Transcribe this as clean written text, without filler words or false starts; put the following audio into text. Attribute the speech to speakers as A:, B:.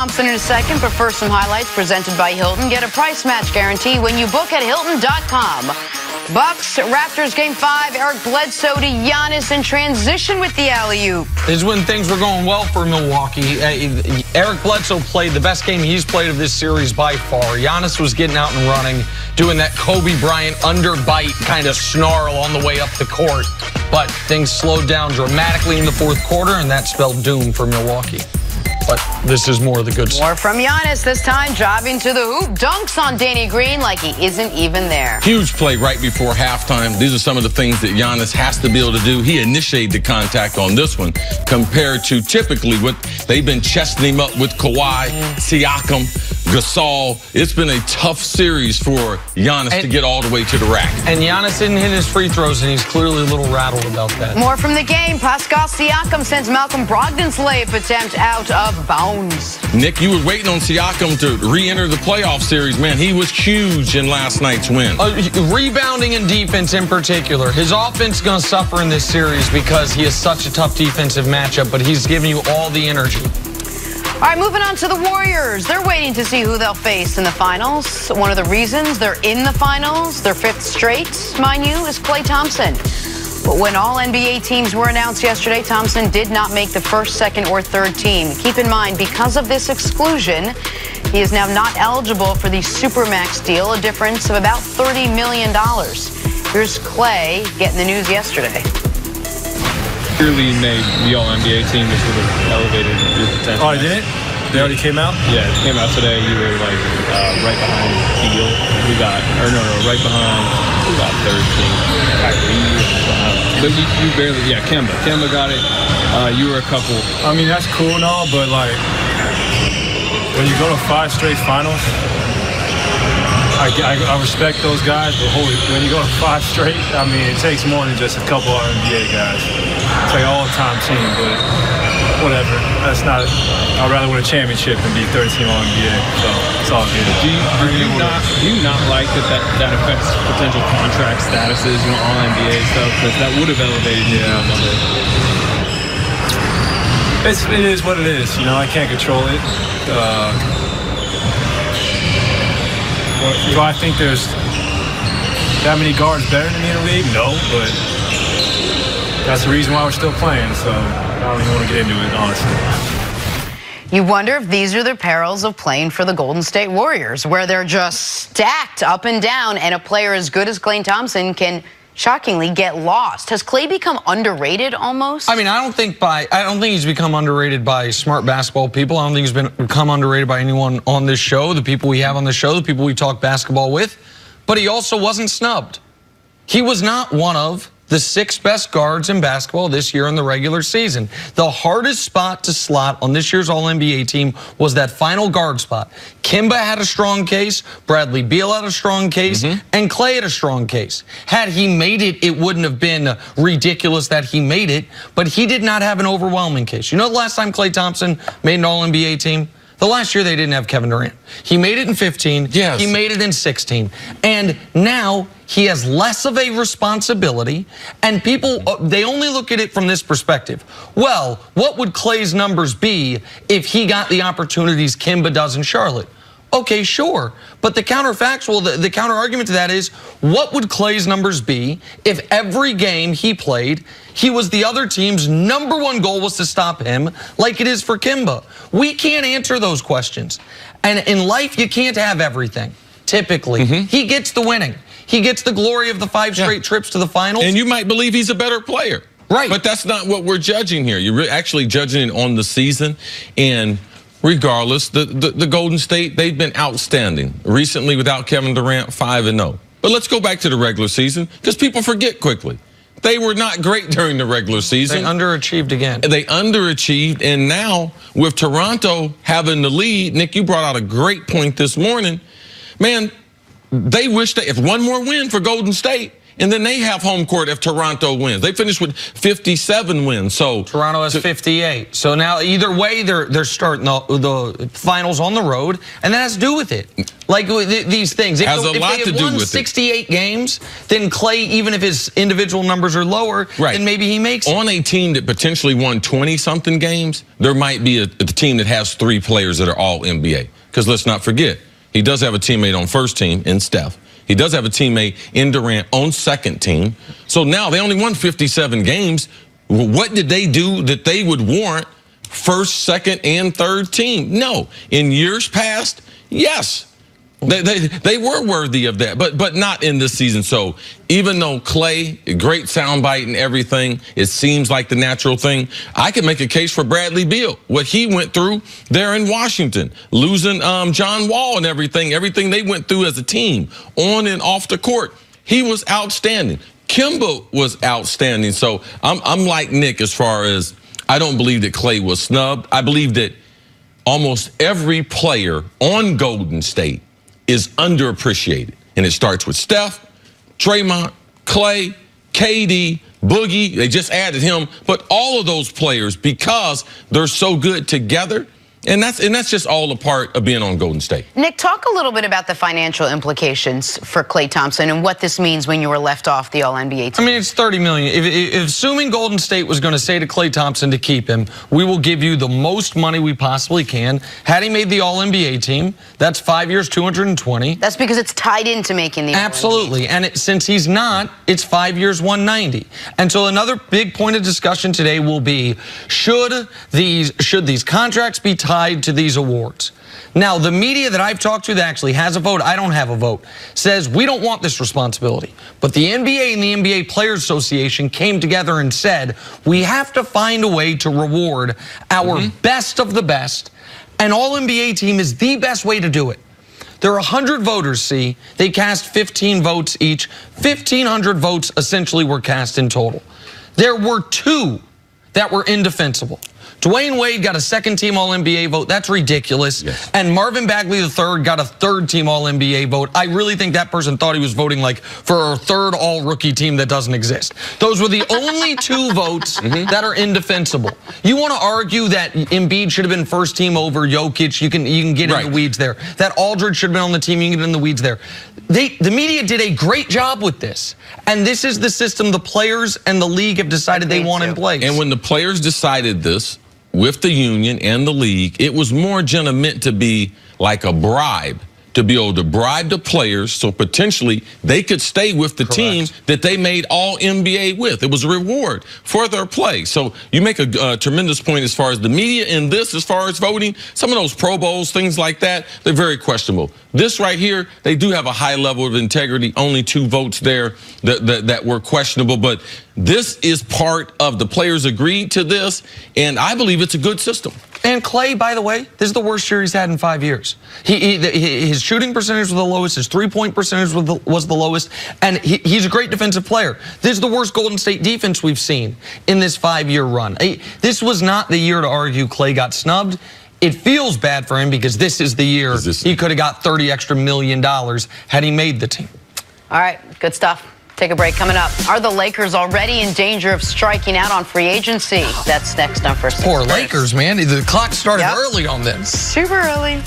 A: Thompson in a second, but first some highlights presented by Hilton. Get a price match guarantee when you book at Hilton.com. Bucks, Raptors Game 5, Eric Bledsoe to Giannis in transition with the alley-oop.
B: This is when things were going well for Milwaukee. Eric Bledsoe played the best game he's played of this series by far. Giannis was getting out and running, doing that Kobe Bryant underbite kind of snarl on the way up the court. But things slowed down dramatically in the fourth quarter, and that spelled doom for Milwaukee. But this is more of the good stuff.
A: More from Giannis, this time driving to the hoop. Dunks on Danny Green like he isn't even there.
C: Huge play right before halftime. These are some of the things that Giannis has to be able to do. He initiated the contact on this one compared to typically what they've been chesting him up with Kawhi, Siakam, Gasol. It's been a tough series for Giannis to get all the way to the rack.
B: And Giannis didn't hit his free throws, and he's clearly a little rattled about that.
A: More from the game. Pascal Siakam sends Malcolm Brogdon's layup attempt out of bounds.
C: Nick, you were waiting on Siakam to re-enter the playoff series. Man, he was huge in last night's win.
B: Rebounding and defense in particular. His offense is going to suffer in this series because he has such a tough defensive matchup, but he's giving you all the energy.
A: All right, moving on to the Warriors. They're waiting to see who they'll face in the finals. One of the reasons they're in the finals, their fifth straight, mind you, is Klay Thompson. But when all NBA teams were announced yesterday, Thompson did not make the first, second, or third team. Keep in mind, because of this exclusion, he is now not eligible for the Supermax deal, a difference of about $30 million. Here's Klay getting the news yesterday.
D: Clearly made the All-NBA team, which would have elevated your potential.
E: Oh, it did? They already came out?
D: Yeah, it came out today. You were like right behind Beal. Right behind. We got third team. Kyrie. But you barely, Kemba. Kemba got it. You were a couple.
E: I mean, that's cool and all, but like when you go to 5 straight finals, I respect those guys, but when you go to 5 straight, I mean, it takes more than just a couple of NBA guys. It's like an all-time team, but whatever. That's not. I'd rather win a championship than be 13 All-NBA. So it's all good.
D: Do you not like that affects potential contract statuses, All-NBA stuff? Because that would have elevated you.
E: It is what it is. I can't control it. Do I think there's that many guards better than me in the league? No, but that's the reason why we're still playing, so I don't even want to get into it, honestly.
A: You wonder if these are the perils of playing for the Golden State Warriors, where they're just stacked up and down, and a player as good as Klay Thompson can shockingly get lost. Has Klay become underrated almost?
B: I mean, I don't think he's become underrated by smart basketball people. I don't think he's become underrated by anyone on this show, the people we have on the show, the people we talk basketball with. But he also wasn't snubbed. He was not one of the 6 best guards in basketball this year in the regular season. The hardest spot to slot on this year's All-NBA team was that final guard spot. Kemba had a strong case, Bradley Beal had a strong case, and Klay had a strong case. Had he made it, it wouldn't have been ridiculous that he made it, but he did not have an overwhelming case. You know the last time Klay Thompson made an All-NBA team? The last year they didn't have Kevin Durant. He made it in 15.
C: Yes.
B: He made it in 16. And now he has less of a responsibility, and people, they only look at it from this perspective. Well, what would Klay's numbers be if he got the opportunities Kemba does in Charlotte? Okay, sure. But the counterfactual, the counter argument to that is, what would Klay's numbers be if every game he played, he was the other team's #1 goal was to stop him, like it is for Kemba? We can't answer those questions. And in life, you can't have everything, typically. He gets the winning. He gets the glory of the 5 straight trips to the finals.
C: And you might believe he's a better player.
B: Right.
C: But that's not what we're judging here. You're actually judging it on the season. And regardless, the Golden State, they've been outstanding. Recently, without Kevin Durant, 5-0. But let's go back to the regular season, because people forget quickly. They were not great during the regular season.
B: They underachieved again.
C: They underachieved, and now with Toronto having the lead, Nick, you brought out a great point this morning. Man, they wish if one more win for Golden State, and then they have home court if Toronto wins. They finished with 57 wins. So
B: Toronto has 58. So now either way, they're starting the finals on the road, and that has to do with it. Like these things. If they had won 68 games, then Klay, even if his individual numbers are lower, then maybe he makes it.
C: On a team that potentially won 20-something games, there might be a team that has 3 players that are all NBA. Because let's not forget, he does have a teammate on first team in Steph. He does have a teammate in Durant on second team. So now they only won 57 games. What did they do that they would warrant first, second, and third team? No. In years past, yes. They were worthy of that, but not in this season. So even though Klay, great soundbite and everything, it seems like the natural thing, I can make a case for Bradley Beal. What he went through there in Washington, losing John Wall and everything they went through as a team, on and off the court, he was outstanding. Kemba was outstanding. So I'm like Nick as far as I don't believe that Klay was snubbed. I believe that almost every player on Golden State is underappreciated. And it starts with Steph, Draymond, Klay, KD, Boogie. They just added him. But all of those players, because they're so good together, and that's just all a part of being on Golden State.
A: Nick, talk a little bit about the financial implications for Klay Thompson and what this means when you were left off the All-NBA team.
B: I mean, it's $30 million. If assuming Golden State was going to say to Klay Thompson to keep him, we will give you the most money we possibly can. Had he made the All-NBA team, that's 5 years, $220.
A: That's because it's tied into making the
B: Absolutely.
A: All-NBA.
B: And since he's not, it's 5 years, $190. And so another big point of discussion today will be, should these contracts be tied to these awards? Now, the media that I've talked to that actually has a vote, I don't have a vote, says we don't want this responsibility. But the NBA and the NBA Players Association came together and said we have to find a way to reward our best of the best, and All-NBA team is the best way to do it. There are 100 voters, see. They cast 15 votes each. 1,500 votes essentially were cast in total. There were 2 that were indefensible. Dwayne Wade got a second-team All-NBA vote. That's ridiculous. Yes. And Marvin Bagley III got a third-team All-NBA vote. I really think that person thought he was voting like for a third All-Rookie team that doesn't exist. Those were the only 2 votes that are indefensible. You want to argue that Embiid should have been first team over Jokic? You can get in the weeds there. That Aldridge should have been on the team. You can get in the weeds there. The media did a great job with this. And this is the system the players and the league have decided they want in place.
C: And when the players decided this, with the union and the league, it was more meant to be like a bribe, to be able to bribe the players so potentially they could stay with the team that they made all NBA with. It was a reward for their play. So you make a tremendous point as far as the media in this, as far as voting. Some of those Pro Bowls, things like that, they're very questionable. This right here, they do have a high level of integrity. Only 2 votes there that were questionable. But this is part of the players agreed to this, and I believe it's a good system.
B: And Klay, by the way, this is the worst year he's had in 5 years. His shooting percentage was the lowest. His three-point percentage was the lowest. And he's a great defensive player. This is the worst Golden State defense we've seen in this 5-year run. This was not the year to argue Klay got snubbed. It feels bad for him because this is the year he could have got $30 million extra had he made the team.
A: All right, good stuff. Take a break. Coming up, are the Lakers already in danger of striking out on free agency? That's next on First Things
B: Poor
A: First.
B: Lakers, man. The clock started early on this.
A: Super early.